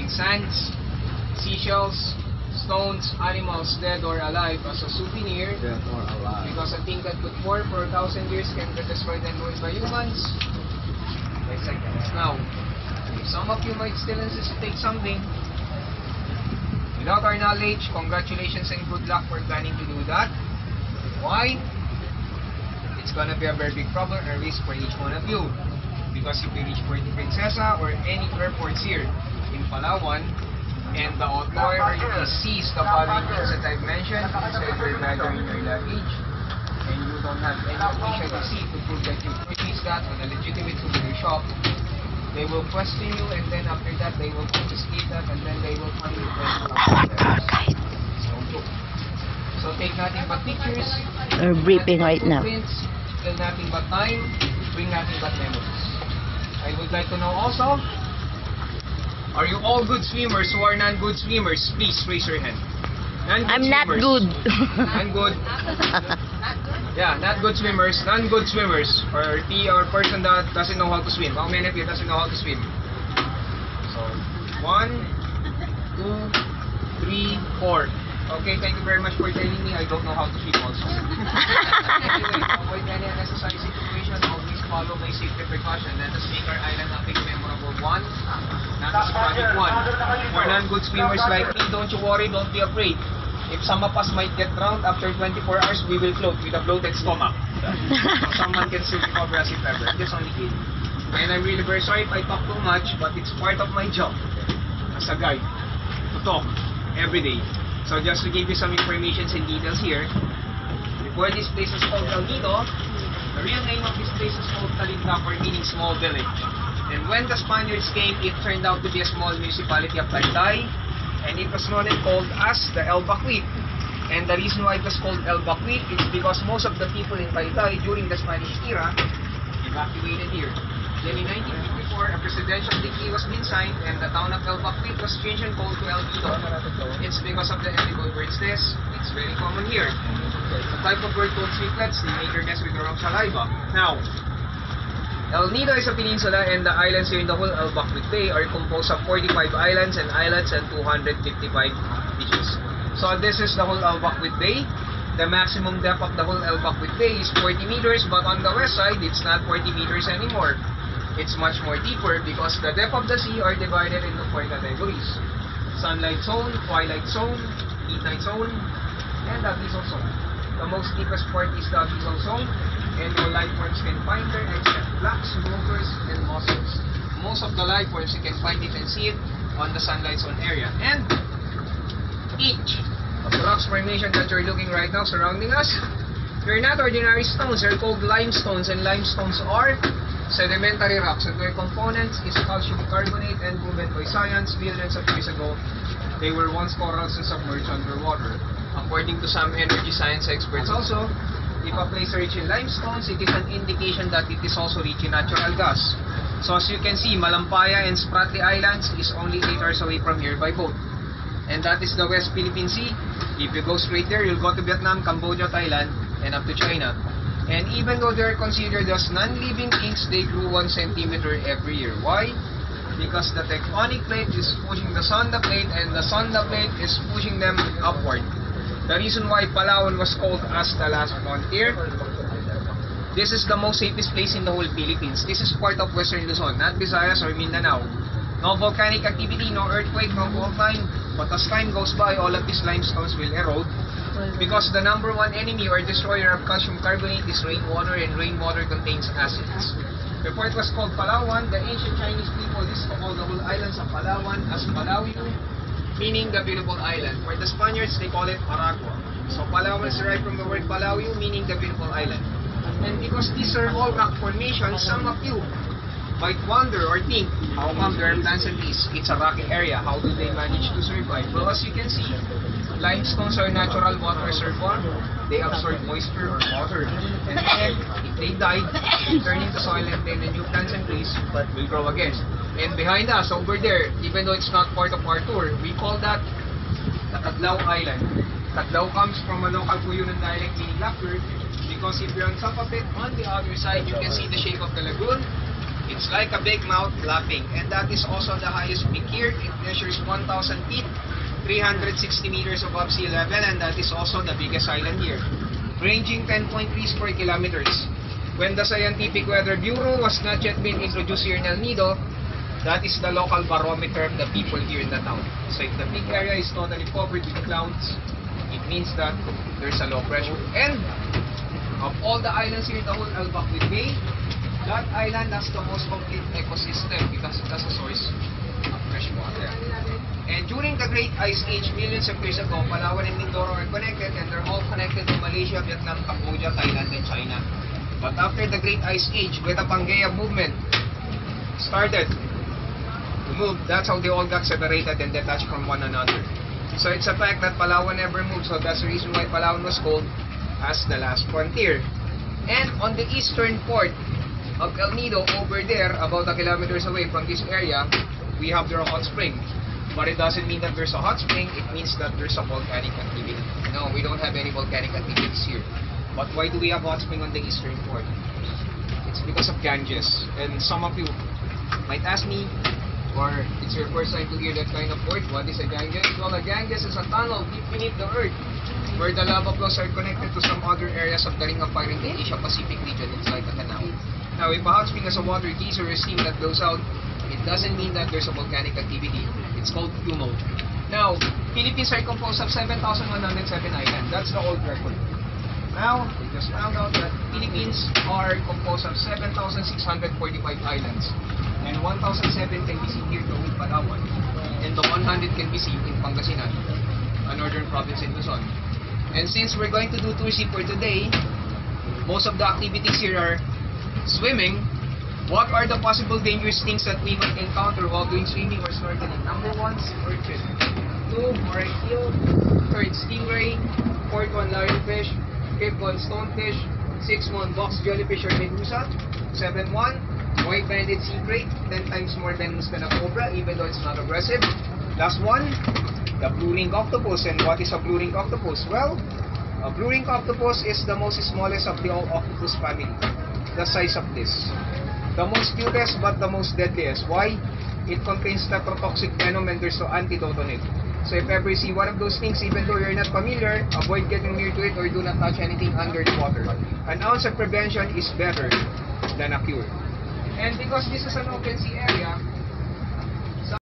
with sands, seashells, stones, animals, dead or alive as a souvenir. Dead or alive. Because a thing that could pour for 1,000 years can be destroyed and ruined by humans. By seconds. Now, some of you might still insist to take something. Without our knowledge, congratulations and good luck for planning to do that. Why? It's gonna be a very big problem and risk for each one of you. Because if you reach Puerto Princesa or any airports here in Palawan, and the authority sees the following things that I've mentioned, it's either neither in your luggage, and you don't have any official receipt to prove that you purchased that on a legitimate souvenir shop, they will question you, and then after that they will confiscate that, and then they will fine you $20,000. It's no joke. So take nothing but pictures. We're briefing right now. Kill nothing but time. Bring nothing but memories. I would like to know also, are you all good swimmers who are non-good swimmers? Please raise your hand. I'm not good. Non-good. Yeah, not good swimmers. Non-good swimmers. Or person that doesn't know how to swim. How many of you doesn't know how to swim? So, 1, 2, 3, 4. Okay, thank you very much for telling me. I don't know how to swim also. Anyway, avoid any unnecessary situation. Always follow my safety precaution. Let us make our island a big memorable one. Not as project one. For non-good swimmers like me, don't you worry, don't be afraid. If some of us might get drowned after 24 hours, we will float with a bloated stomach. So someone can still recover as if ever. I'm just only kidding. And I'm really very sorry if I talk too much, but it's part of my job as a guide to talk every day. So just to give you some information and details here, before this place is called El Nido, the real name of this place is called Talindapor, meaning small village. And when the Spaniards came, it turned out to be a small municipality of Taytay, and it was known and called as the El Bacuit. And the reason why it was called El Bacuit is because most of the people in Taytay during the Spanish era evacuated here. Then in 1954, a presidential decree was being signed, and the town of El Bacuit was changed and called to El Nido. It's because of the edible bird's nest. It's very common here. The type of bird called sweetlets, they make their nest with their own saliva. Now, El Nido is a peninsula, and the islands here in the whole El Bacuit Bay are composed of 45 islands and 255 beaches. So this is the whole El Bacuit Bay. The maximum depth of the whole El Bacuit Bay is 40 meters, but on the west side, it's not 40 meters anymore. It's much more deeper because the depth of the sea are divided into 4 categories. Sunlight zone, twilight zone, midnight zone, and the abyssal zone. The most deepest part is the abyssal zone, and no life forms can find there except blacks, smokers, and mussels. Most of the life forms you can find it and see it on the sunlight zone area. And each of the rocks formation that you're looking right now surrounding us, they're not ordinary stones, they're called limestones, and limestones are sedimentary rocks, and their components is calcium carbonate, and proven by science billions of years ago, they were once corals and submerged underwater. According to some energy science experts also, if a place is rich in limestones, it is an indication that it is also rich in natural gas. So as you can see, Malampaya and Spratly Islands is only 8 hours away from here by boat. And that is the West Philippine Sea. If you go straight there, you'll go to Vietnam, Cambodia, Thailand, and up to China. And even though they are considered as non-living things, they grew 1 centimeter every year. Why? Because the tectonic plate is pushing the Sonda plate, and the Sonda plate is pushing them upward. The reason why Palawan was called as the last frontier, this is the most safest place in the whole Philippines. This is part of Western Luzon, not Visayas or Mindanao. No volcanic activity, no earthquake, no fault line. But as time goes by, all of these limestones will erode. Because the number 1 enemy or destroyer of calcium carbonate is rainwater, and rainwater contains acids. Before it was called Palawan, the ancient Chinese people used to call the whole islands of Palawan as Palawiu, meaning the beautiful island. For the Spaniards, they call it Aragua. So Palawan is derived from the word Palawiu, meaning the beautiful island. And because these are all rock formations, some of you might wonder or think, how come there are plants and trees? It's a rocky area. How do they manage to survive? Well, as you can see, limestones are natural water reservoir. They absorb moisture or water. And then, if they died, they turn into soil, and then the new plants and trees will grow again. And behind us, over there, even though it's not part of our tour, we call that the Tadlaw Island. Tadlaw comes from a local Cuyunan dialect meaning blackbird, because if you're on top of it, on the other side, you can see the shape of the lagoon. It's like a big mouth lapping, and that is also the highest peak here. It measures 1,000 feet, 360 meters above sea level, and that is also the biggest island here, ranging 10.3 square kilometers. When the Scientific Weather Bureau was not yet been introduced here in El Nido, that is the local barometer of the people here in the town. So if the peak area is totally covered with clouds, it means that there's a low pressure. And of all the islands here in the whole Albacuit Bay, that island has the most complete ecosystem because it has a source of fresh water. And during the Great Ice Age, millions of years ago, Palawan and Mindoro are connected, and they're all connected to Malaysia, Vietnam, Cambodia, Thailand, and China. But after the Great Ice Age, when the Pangea movement started to move, that's how they all got separated and detached from one another. So it's a fact that Palawan never moved, so that's the reason why Palawan was called as the last frontier. And on the eastern port of El Nido, over there, about a kilometers away from this area, we have their hot spring. But it doesn't mean that there's a hot spring, it means that there's a volcanic activity. No, we don't have any volcanic activities here. But why do we have hot spring on the eastern port? It's because of Ganges. And some of you might ask me, or it's your first time to hear that kind of word, what is a Ganges? Well, a Ganges is a tunnel deep beneath the earth, where the lava flows are connected to some other areas of the Ring of Fire in the Asia-Pacific region inside the canal. Now, if a hot spring has a water geyser or steam that blows out, it doesn't mean that there's a volcanic activity. It's called cumul. Now, Philippines are composed of 7,107 islands. That's the old record. Now, we just found out that Philippines are composed of 7,645 islands. And 1,007 can be seen here in Palawan. And the 100 can be seen in Pangasinan, a northern province in Luzon. And since we're going to do tourism for today, most of the activities here are swimming. What are the possible dangerous things that we might encounter while doing swimming or snorkeling? Number 1, sea urchin. 2, moray eel. 3rd, stingray. 4th one, lionfish. 5th one, stonefish. 6th one, box jellyfish or medusa. 7th one, white-banded sea crate. 10 times more venomous than a cobra, even though it's not aggressive. Last one, the blue ring octopus. And what is a blue ring octopus? Well, a blue ring octopus is the most smallest of the all octopus family. The size of this. The most cutest but the most deadliest. Why? It contains tetrotoxic venom and there's no antidote on it. So if ever you see one of those things, even though you're not familiar, avoid getting near to it or do not touch anything under the water. An ounce of prevention is better than a cure. And because this is an open sea area,